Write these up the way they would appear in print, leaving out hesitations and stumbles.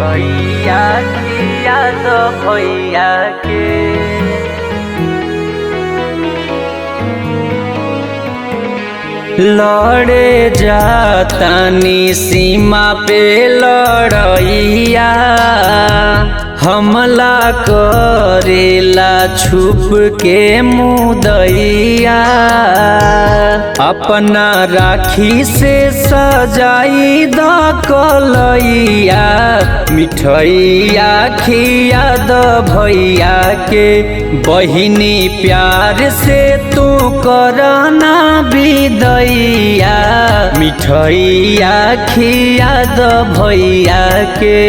भैया खिया दो भैया के। लड़े जातानी सीमा पे लड़ैया, हमला करेला छुप के मुदैया। अपना राखी से सजाई द कलैया, मिठैया खिया द भैया के। बहिनी प्यार से तू करना विदैया, मिठैया खिया द भैया के।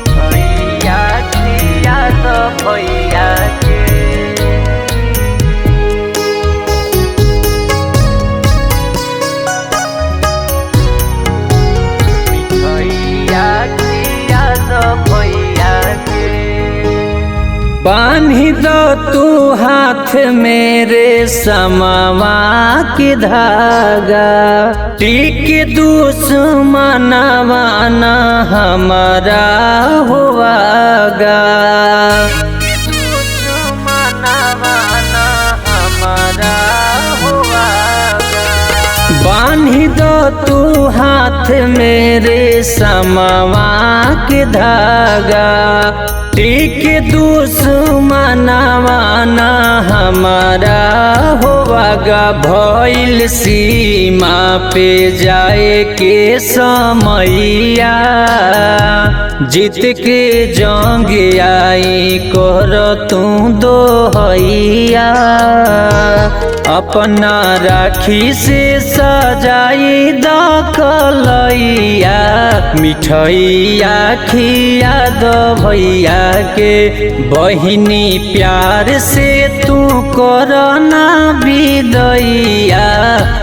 भैया के भैया खिया दो भैया के। बांधी दो तू हाथ मेरे समवा के धागा, टिक दुश्मनवा ना हमारा होवागा। बांधी दो तू हाथ मेरे समवा के धागा, टिक दुश्मनवा ना हमारा होवागा। भइल सीमा पे जाए के समैया, जीत के जंग आई कर तू दोहैया। अपना राखी से सजाई द कलैया, मिठैया खिया द भैया के। बहिनी प्यार से तू करना विदैया,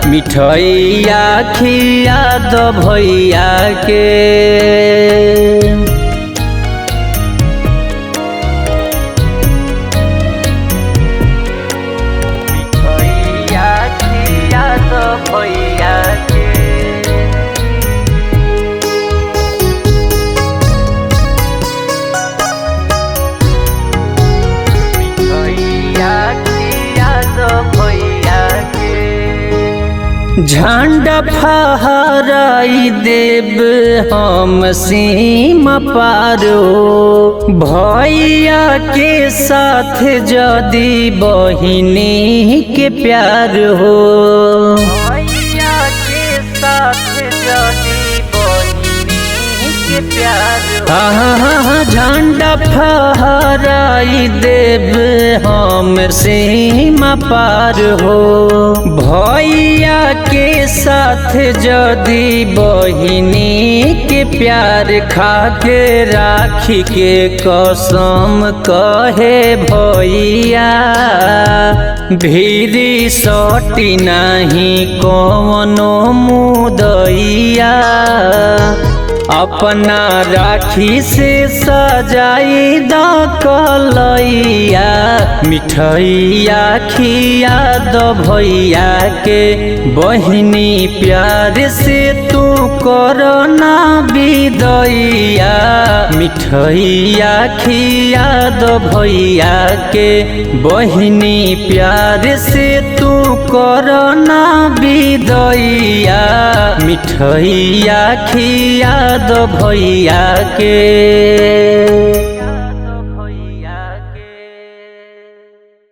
मिठैया खिया द भैया के। भैया के भैया खिया दो भैया के। झंडा फहराई देव हम सीमा पारो, भैया के साथ जदी बहिनी के प्यार हो। भैया के साथ जदी बहिनी के प्यार हो। झंडा फहराई देव हम सीमा पार हो, भैया के साथ जदी बहिनी के प्यार। खाके राखी के कसम कहे भैया, भीरी सटी नहीं कवनो मुदैया। अपना राखी से सजाई द कलैया, मिठैया खिया द भैया के। बहिनी प्यार से तू करना विदैया, मिठैया खिया द भैया के। बहिनी प्यार से तू करना विदैया, मिठैया खिया द भैया के।